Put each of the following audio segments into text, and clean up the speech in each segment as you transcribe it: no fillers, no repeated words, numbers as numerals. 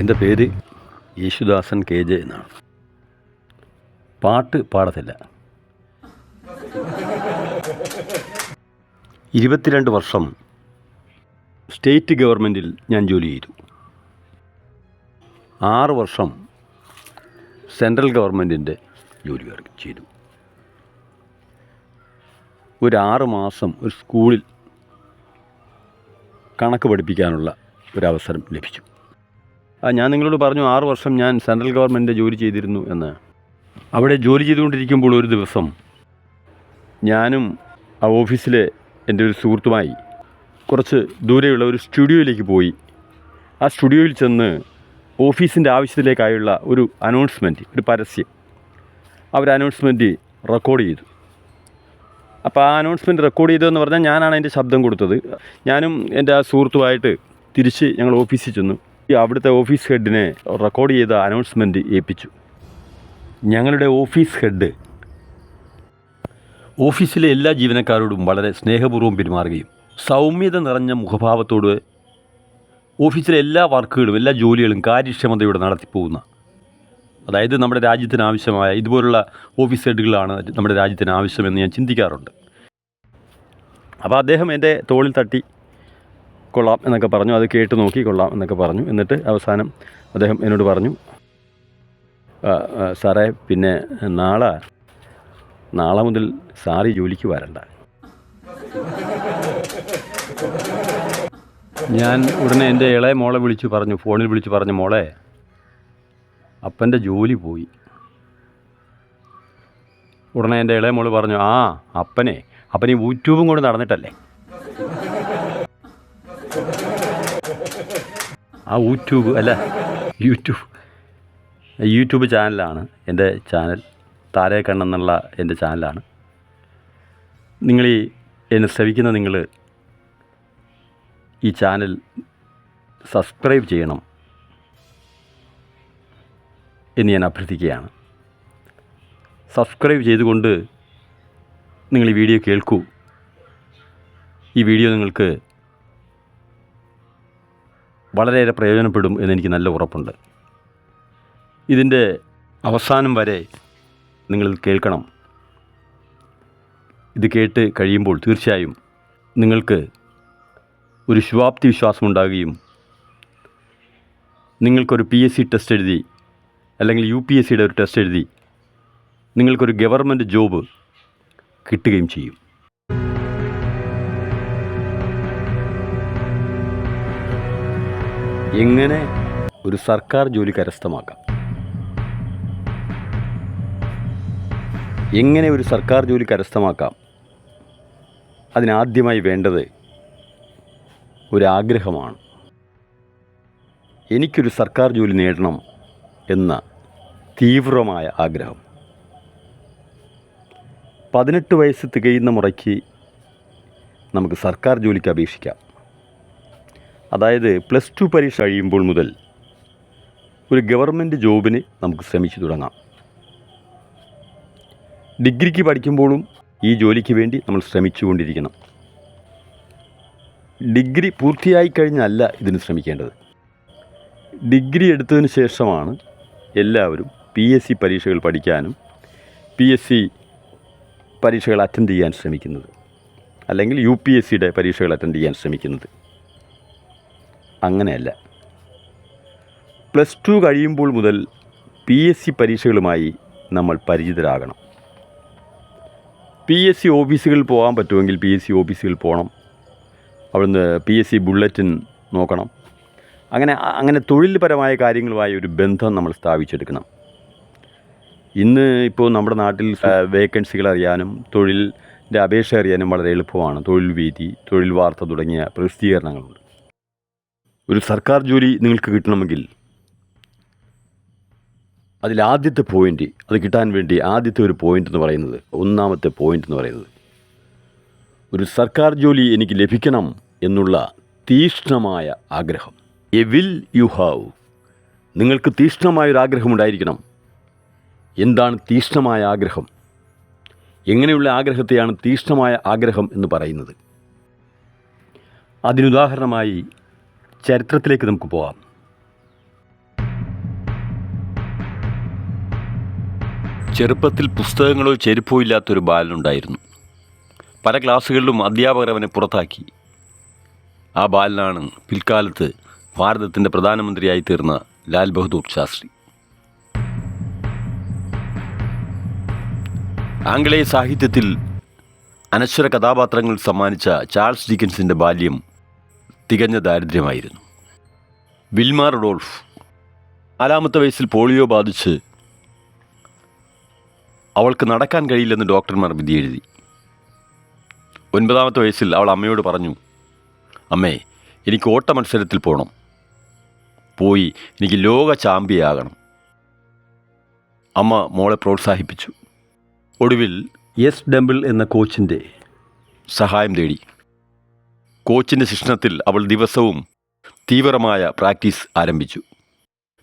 എൻ്റെ പേര് യേശുദാസൻ KJ എന്നാണ്. പാട്ട് പാടത്തില്ല. 22 വർഷം സ്റ്റേറ്റ് ഗവൺമെൻറ്റിൽ ഞാൻ ജോലി ചെയ്തു. 6 വർഷം സെൻട്രൽ ഗവൺമെൻറ്റിൻ്റെ ജോലി ചെയ്തു. ഒരു 6 മാസം ഒരു സ്കൂളിൽ കണക്ക് പഠിപ്പിക്കാനുള്ള ഒരവസരം ലഭിച്ചു. ഞാൻ നിങ്ങളോട് പറഞ്ഞു 6 വർഷം ഞാൻ സെൻട്രൽ ഗവൺമെൻറ് ജോലി ചെയ്തിരുന്നു എന്ന്. അവിടെ ജോലി ചെയ്തുകൊണ്ടിരിക്കുമ്പോൾ ഒരു ദിവസം ഞാനും ആ ഓഫീസിലെ എൻ്റെ ഒരു സുഹൃത്തുമായി കുറച്ച് ദൂരെയുള്ള ഒരു സ്റ്റുഡിയോയിലേക്ക് പോയി. ആ സ്റ്റുഡിയോയിൽ ചെന്ന് ഓഫീസിൻ്റെ ആവശ്യത്തിലേക്കായുള്ള ഒരു അനൗൺസ്മെൻറ്റ്, ഒരു പരസ്യം, അവർ അനൗൺസ്മെൻറ്റ് റെക്കോർഡ് ചെയ്തു. അപ്പോൾ ആ അനൗൺസ്മെൻറ്റ് റെക്കോർഡ് ചെയ്തതെന്ന് പറഞ്ഞാൽ ഞാനാണ് അതിൻ്റെ ശബ്ദം കൊടുത്തത്. ഞാനും എൻ്റെ ആ സുഹൃത്തുമായിട്ട് തിരിച്ച് ഞങ്ങൾ ഓഫീസിൽ ചെന്നു. അവിടുത്തെ ഓഫീസ് ഹെഡിനെ റെക്കോർഡ് ചെയ്ത അനൗൺസ്മെൻറ്റ് ഏൽപ്പിച്ചു. ഞങ്ങളുടെ ഓഫീസ് ഹെഡ് ഓഫീസിലെ എല്ലാ ജീവനക്കാരോടും വളരെ സ്നേഹപൂർവ്വം പെരുമാറുകയും സൗമ്യത നിറഞ്ഞ മുഖഭാവത്തോട് ഓഫീസിലെ എല്ലാ വർക്കുകളും, എല്ലാ ജോലികളും കാര്യക്ഷമതയോടെ നടത്തിപ്പോകുന്ന, അതായത് നമ്മുടെ രാജ്യത്തിന് ആവശ്യമായ ഇതുപോലുള്ള ഓഫീസ് ഹെഡുകളാണ് നമ്മുടെ രാജ്യത്തിന് ആവശ്യമെന്ന് ഞാൻ ചിന്തിക്കാറുണ്ട്. അപ്പോൾ അദ്ദേഹം എൻ്റെ തോളിൽ തട്ടി കൊള്ളാം എന്നൊക്കെ പറഞ്ഞു. അത് കേട്ട് നോക്കി കൊള്ളാം എന്നൊക്കെ പറഞ്ഞു. എന്നിട്ട് അവസാനം അദ്ദേഹം എന്നോട് പറഞ്ഞു, സാറേ, പിന്നെ നാളെ മുതൽ സാറി ജോലിക്ക് വരണ്ട. ഞാൻ ഉടനെ എൻ്റെ ഇളയ മോളെ ഫോണിൽ വിളിച്ച് പറഞ്ഞു, മോളെ, അപ്പൻ്റെ ജോലി പോയി. ഉടനെ എൻ്റെ ഇളയ മോള് പറഞ്ഞു, അപ്പൻ ഈ യൂട്യൂബും കൊണ്ട് നടന്നിട്ടല്ലേ. ആ യൂട്യൂബ് ചാനലാണ് എൻ്റെ ചാനൽ. താരകണ്ണെന്നുള്ള എൻ്റെ ചാനലാണ്. എന്നെ ശ്രവിക്കുന്ന നിങ്ങൾ ഈ ചാനൽ സബ്സ്ക്രൈബ് ചെയ്യണം എന്ന് ഞാൻ അഭ്യർത്ഥിക്കുകയാണ്. സബ്സ്ക്രൈബ് ചെയ്തുകൊണ്ട് നിങ്ങൾ ഈ വീഡിയോ കേൾക്കൂ. ഈ വീഡിയോ നിങ്ങൾക്ക് വളരെയേറെ പ്രയോജനപ്പെടും എന്നെനിക്ക് നല്ല ഉറപ്പുണ്ട്. ഇതിൻ്റെ അവസാനം വരെ നിങ്ങളിത് കേൾക്കണം. ഇത് കേട്ട് കഴിയുമ്പോൾ തീർച്ചയായും നിങ്ങൾക്ക് ഒരു ശുഭാപ്തി വിശ്വാസമുണ്ടാകുകയും നിങ്ങൾക്കൊരു PSC ടെസ്റ്റ് എഴുതി, അല്ലെങ്കിൽ UPSCയുടെ ഒരു ടെസ്റ്റ് എഴുതി നിങ്ങൾക്കൊരു ഗവൺമെൻറ് ജോബ് കിട്ടുകയും ചെയ്യും. എങ്ങനെ ഒരു സർക്കാർ ജോലി കരസ്ഥമാക്കാം? അതിനാദ്യമായി വേണ്ടത് ഒരാഗ്രഹമാണ്. എനിക്കൊരു സർക്കാർ ജോലി നേടണം എന്ന തീവ്രമായ ആഗ്രഹം. 18 വയസ്സ് തികയുന്ന മുറയ്ക്ക് നമുക്ക് സർക്കാർ ജോലിക്ക് അപേക്ഷിക്കാം. അതായത് +2 പരീക്ഷ കഴിയുമ്പോൾ മുതൽ ഒരു ഗവൺമെൻറ് ജോബിന് നമുക്ക് ശ്രമിച്ചു തുടങ്ങാം. ഡിഗ്രിക്ക് പഠിക്കുമ്പോഴും ഈ ജോലിക്ക് വേണ്ടി നമ്മൾ ശ്രമിച്ചുകൊണ്ടിരിക്കണം. ഡിഗ്രി പൂർത്തിയായി കഴിഞ്ഞല്ല ഇതിന് ശ്രമിക്കേണ്ടത്. ഡിഗ്രി എടുത്തതിന് ശേഷമാണ് എല്ലാവരും PSC പരീക്ഷകൾ പഠിക്കാനും PSC പരീക്ഷകൾ അറ്റൻഡ് ചെയ്യാൻ ശ്രമിക്കുന്നത്, അല്ലെങ്കിൽ UPSCയുടെ പരീക്ഷകൾ അറ്റൻഡ് ചെയ്യാൻ ശ്രമിക്കുന്നത്. അങ്ങനെയല്ല. +2 കഴിയുമ്പോൾ മുതൽ PSC പരീക്ഷകളുമായി നമ്മൾ പരിചിതരാകണം. PSC ഓഫീസുകളിൽ പോകാൻ പറ്റുമെങ്കിൽ PSC ഓഫീസുകളിൽ പോകണം. അവിടുന്ന് PSC ബുള്ളറ്റിൻ നോക്കണം. അങ്ങനെ തൊഴിൽപരമായ കാര്യങ്ങളുമായി ഒരു ബന്ധം നമ്മൾ സ്ഥാപിച്ചെടുക്കണം. ഇന്ന് ഇപ്പോൾ നമ്മുടെ നാട്ടിൽ വേക്കൻസികൾ അറിയാനും തൊഴിലിൻ്റെ അപേക്ഷ അറിയാനും വളരെ എളുപ്പമാണ്. തൊഴിൽ വീഥി, തൊഴിൽ വാർത്ത തുടങ്ങിയ പ്രസിദ്ധീകരണങ്ങളുണ്ട്. ഒരു സർക്കാർ ജോലി നിങ്ങൾക്ക് കിട്ടണമെങ്കിൽ അതിലാദ്യത്തെ പോയിൻ്റ്, അത് കിട്ടാൻ വേണ്ടി ആദ്യത്തെ ഒരു പോയിൻ്റ് എന്ന് പറയുന്നത്, ഒന്നാമത്തെ പോയിൻ്റ് എന്ന് പറയുന്നത്, ഒരു സർക്കാർ ജോലി എനിക്ക് ലഭിക്കണം എന്നുള്ള തീക്ഷ്ണമായ ആഗ്രഹം. A will you have. നിങ്ങൾക്ക് തീക്ഷ്ണമായൊരാഗ്രഹമുണ്ടായിരിക്കണം. എന്താണ് തീക്ഷ്ണമായ ആഗ്രഹം? എങ്ങനെയുള്ള ആഗ്രഹത്തെയാണ് തീക്ഷ്ണമായ ആഗ്രഹം എന്ന് പറയുന്നത്? അതിനുദാഹരണമായി ചരിത്രത്തിലേക്ക് നമുക്ക് പോകാം. ചെറുപ്പത്തിൽ പുസ്തകങ്ങളോ ചെരുപ്പോ ഇല്ലാത്തൊരു ബാലനുണ്ടായിരുന്നു. പല ക്ലാസ്സുകളിലും അധ്യാപകർ അവനെ പുറത്താക്കി. ആ ബാലനാണ് പിൽക്കാലത്ത് ഭാരതത്തിൻ്റെ പ്രധാനമന്ത്രിയായി തീർന്ന ലാൽ ബഹദൂർ ശാസ്ത്രി. ആംഗലേയ സാഹിത്യത്തിൽ അനശ്വര കഥാപാത്രങ്ങൾ സമ്മാനിച്ച ചാൾസ് ഡിക്കൻസിൻ്റെ ബാല്യം തികഞ്ഞ ദാരിദ്ര്യമായിരുന്നു. വിൽമ റുഡോൾഫ് 4-ാമത്തെ വയസ്സിൽ പോളിയോ ബാധിച്ച് അവൾക്ക് നടക്കാൻ കഴിയില്ലെന്ന് ഡോക്ടർമാർ വിധി എഴുതി. 9-ാമത്തെ വയസ്സിൽ അവൾ അമ്മയോട് പറഞ്ഞു, അമ്മേ, എനിക്ക് ഓട്ട മത്സരത്തിൽ പോകണം, പോയി എനിക്ക് ലോക ചാമ്പ്യനാകണം. അമ്മ മോളെ പ്രോത്സാഹിപ്പിച്ചു. ഒടുവിൽ എസ് ഡംബിൾ എന്ന കോച്ചിൻ്റെ സഹായം തേടി. കോച്ചിൻ്റെ ശിക്ഷണത്തിൽ അവൾ ദിവസവും തീവ്രമായ പ്രാക്ടീസ് ആരംഭിച്ചു.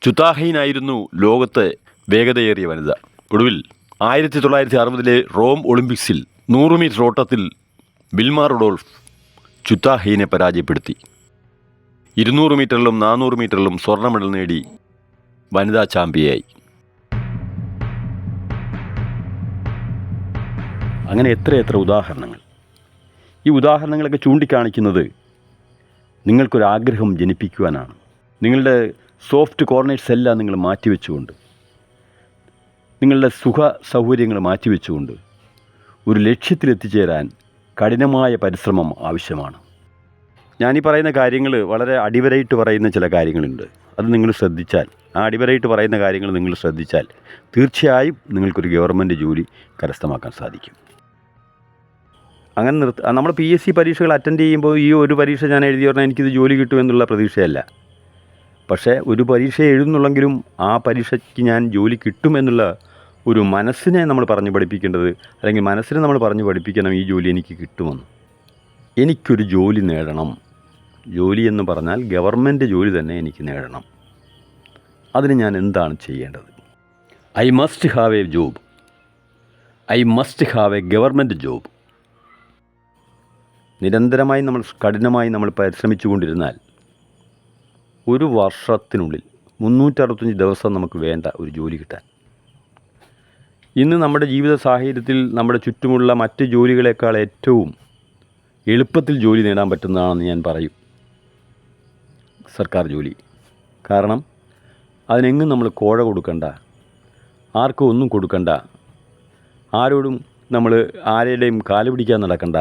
ചുതാഹീനായിരുന്നു ലോകത്തെ വേഗതയേറിയ വനിത. ഒടുവിൽ 1960 റോം ഒളിമ്പിക്സിൽ 100 മീറ്റർ ഓട്ടത്തിൽ വിൽമ റുഡോൾഫ് ചുതാഹീനെ പരാജയപ്പെടുത്തി. 200 മീറ്ററിലും 400 മീറ്ററിലും സ്വർണ്ണ മെഡൽ നേടി വനിതാ ചാമ്പ്യയായി. അങ്ങനെ എത്രയെത്ര ഉദാഹരണങ്ങൾ. ഈ ഉദാഹരണങ്ങളൊക്കെ ചൂണ്ടിക്കാണിക്കുന്നത് നിങ്ങൾക്കൊരാഗ്രഹം ജനിപ്പിക്കുവാനാണ്. നിങ്ങളുടെ സോഫ്റ്റ് കോർണേഴ്സ് എല്ലാം നിങ്ങൾ മാറ്റിവെച്ചുകൊണ്ട്, നിങ്ങളുടെ സുഖ സൗകര്യങ്ങൾ മാറ്റിവെച്ചുകൊണ്ട് ഒരു ലക്ഷ്യത്തിലെത്തിച്ചേരാൻ കഠിനമായ പരിശ്രമം ആവശ്യമാണ്. ഞാനീ പറയുന്ന കാര്യങ്ങൾ വളരെ അടിവരയിട്ട് പറയുന്ന ചില കാര്യങ്ങളുണ്ട്. അത് നിങ്ങൾ ശ്രദ്ധിച്ചാൽ, ആ അടിവരയിട്ട് പറയുന്ന കാര്യങ്ങൾ നിങ്ങൾ ശ്രദ്ധിച്ചാൽ തീർച്ചയായും നിങ്ങൾക്കൊരു ഗവൺമെൻറ് ജോലി കരസ്ഥമാക്കാൻ സാധിക്കും. അങ്ങനെ നമ്മൾ PSC പരീക്ഷകൾ അറ്റൻഡ് ചെയ്യുമ്പോൾ ഈ ഒരു പരീക്ഷ ഞാൻ എഴുതി പറഞ്ഞാൽ എനിക്കിത് ജോലി കിട്ടുമെന്നുള്ള പ്രതീക്ഷയല്ല. പക്ഷേ ഒരു പരീക്ഷ എഴുതുന്നുള്ളെങ്കിലും ആ പരീക്ഷയ്ക്ക് ഞാൻ ജോലി കിട്ടുമെന്നുള്ള ഒരു മനസ്സിനെ നമ്മൾ പറഞ്ഞു പഠിപ്പിക്കേണ്ടത്, അല്ലെങ്കിൽ മനസ്സിനെ നമ്മൾ പറഞ്ഞു പഠിപ്പിക്കണം ഈ ജോലി എനിക്ക് കിട്ടുമെന്ന്. എനിക്കൊരു ജോലി നേടണം. ജോലി എന്ന് പറഞ്ഞാൽ ഗവൺമെൻറ് ജോലി തന്നെ എനിക്ക് നേടണം. അതിന് ഞാൻ എന്താണ് ചെയ്യേണ്ടത്? I must have A job. I must have A government job. നിരന്തരമായി കഠിനമായി നമ്മൾ പരിശ്രമിച്ചു കൊണ്ടിരുന്നാൽ ഒരു വർഷത്തിനുള്ളിൽ 365 ദിവസം നമുക്ക് വേണ്ട ഒരു ജോലി കിട്ടാൻ. ഇന്ന് നമ്മുടെ ജീവിത സാഹചര്യത്തിൽ നമ്മുടെ ചുറ്റുമുള്ള മറ്റ് ജോലികളെക്കാൾ ഏറ്റവും എളുപ്പത്തിൽ ജോലി നേടാൻ പറ്റുന്നതാണെന്ന് ഞാൻ പറയും സർക്കാർ ജോലി. കാരണം അതിനെങ്ങും നമ്മൾ കോഴ കൊടുക്കണ്ട, ആർക്കും ഒന്നും കൊടുക്കണ്ട, ആരോടും നമ്മൾ ആരുടെയും കാല് പിടിക്കാൻ നടക്കണ്ട.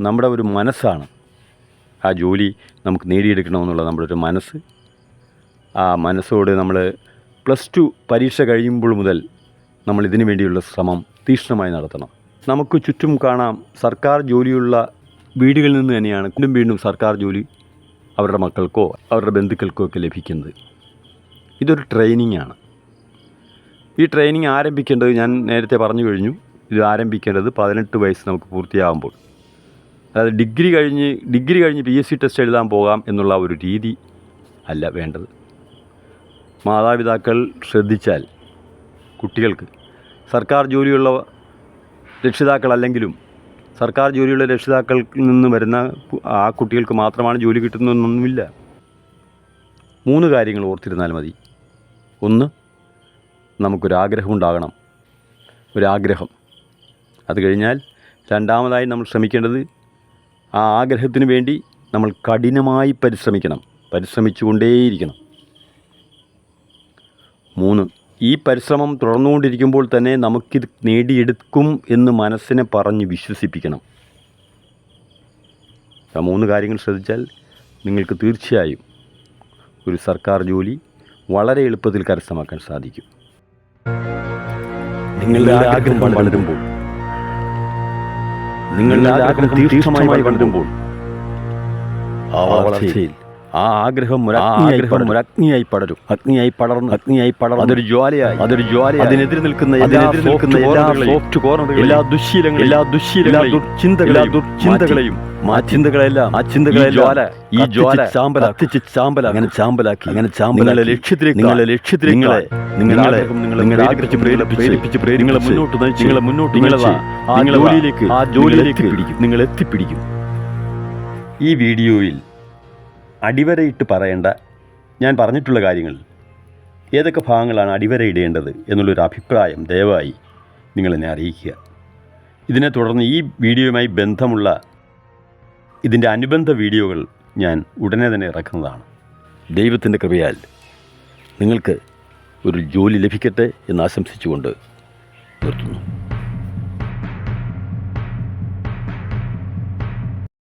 നമ്മുടെ ഒരു മനസ്സാണ് ആ ജോലി നമുക്ക് നേടിയെടുക്കണമെന്നുള്ള നമ്മുടെ ഒരു മനസ്സ്. ആ മനസ്സോട് നമ്മൾ +2 പരീക്ഷ കഴിയുമ്പോൾ മുതൽ നമ്മൾ ഇതിനു വേണ്ടിയുള്ള ശ്രമം തീക്ഷ്ണമായി നടത്തണം. നമുക്ക് ചുറ്റും കാണാം സർക്കാർ ജോലിയുള്ള വീടുകളിൽ നിന്ന് തന്നെയാണ് വീണ്ടും സർക്കാർ ജോലി അവരുടെ മക്കൾക്കോ അവരുടെ ബന്ധുക്കൾക്കോ ഒക്കെ ലഭിക്കുന്നത്. ഇതൊരു ട്രെയിനിങ്ങാണ്. ഈ ട്രെയിനിങ് ആരംഭിക്കേണ്ടത് ഞാൻ നേരത്തെ പറഞ്ഞു കഴിഞ്ഞു. ഇത് ആരംഭിക്കേണ്ടത് 18 വയസ്സ് നമുക്ക് പൂർത്തിയാകുമ്പോൾ. അതായത് ഡിഗ്രി കഴിഞ്ഞ് PSC ടെസ്റ്റ് എഴുതാൻ പോകാം എന്നുള്ള ഒരു രീതി അല്ല വേണ്ടത്. മാതാപിതാക്കൾ ശ്രദ്ധിച്ചാൽ കുട്ടികൾക്ക് സർക്കാർ ജോലിയുള്ള രക്ഷിതാക്കളല്ലെങ്കിലും സർക്കാർ ജോലിയുള്ള രക്ഷിതാക്കളിൽ നിന്ന് വരുന്ന ആ കുട്ടികൾക്ക് മാത്രമാണ് ജോലി കിട്ടുന്നതെന്നൊന്നുമില്ല. 3 കാര്യങ്ങൾ ഓർത്തിരുന്നാൽ മതി. 1, നമുക്കൊരാഗ്രഹം ഉണ്ടാകണം. ഒരാഗ്രഹം. അത് കഴിഞ്ഞാൽ രണ്ടാമതായി നമ്മൾ ശ്രമിക്കേണ്ടത് ആ ആഗ്രഹത്തിന് വേണ്ടി നമ്മൾ കഠിനമായി പരിശ്രമിച്ചുകൊണ്ടേയിരിക്കണം. 3, ഈ പരിശ്രമം തുടർന്നുകൊണ്ടിരിക്കുമ്പോൾ തന്നെ നമുക്കിത് നേടിയെടുക്കും എന്ന് മനസ്സിനെ പറഞ്ഞ് വിശ്വസിപ്പിക്കണം. ആ 3 കാര്യങ്ങൾ ശ്രദ്ധിച്ചാൽ നിങ്ങൾക്ക് തീർച്ചയായും ഒരു സർക്കാർ ജോലി വളരെ എളുപ്പത്തിൽ കരസ്ഥമാക്കാൻ സാധിക്കും. നിങ്ങളുടെ ആഗ്രഹം വളരുമ്പോൾ, നിങ്ങളുടെ ആഗ്രഹം തീക്ഷ്ണമായി വളരുമ്പോൾ ആ വളർച്ചയിൽ ആ ആഗ്രഹം ഒരഗ്നിയായി പടരും. അഗ്നിയായി പടർന്ന് അതൊരു ജ്വാലയായി അതിനെതിരെ നിൽക്കുന്ന എല്ലാ സോഫ്റ്റ് കോർണറുകളും, എല്ലാ ദുശ്ശീലങ്ങളെയും ദുർചിന്തകളെയും ആ ചിന്തകളെല്ലാം ഈ ജ്വാല ചാമ്പലാക്കി നിങ്ങളുടെ ലക്ഷ്യത്തിലേക്ക് ആ ജോലിയിലേക്ക് നിങ്ങൾ എത്തിപ്പിടിക്കും. ഈ വീഡിയോയിൽ അടിവരയിട്ട് പറയേണ്ട ഞാൻ പറഞ്ഞിട്ടുള്ള കാര്യങ്ങൾ ഏതൊക്കെ ഭാഗങ്ങളാണ് അടിവരയിടേണ്ടത് എന്നുള്ളൊരു അഭിപ്രായം ദയവായി നിങ്ങളെന്നെ അറിയിക്കുക. ഇതിനെ തുടർന്ന് ഈ വീഡിയോയുമായി ബന്ധമുള്ള ഇതിൻ്റെ അനുബന്ധ വീഡിയോകൾ ഞാൻ ഉടനെ തന്നെ ഇറക്കുന്നതാണ്. ദൈവത്തിൻ്റെ കൃപയാൽ നിങ്ങൾക്ക് ഒരു ജോലി ലഭിക്കട്ടെ എന്ന് ആശംസിച്ചുകൊണ്ട് നിർത്തുന്നു.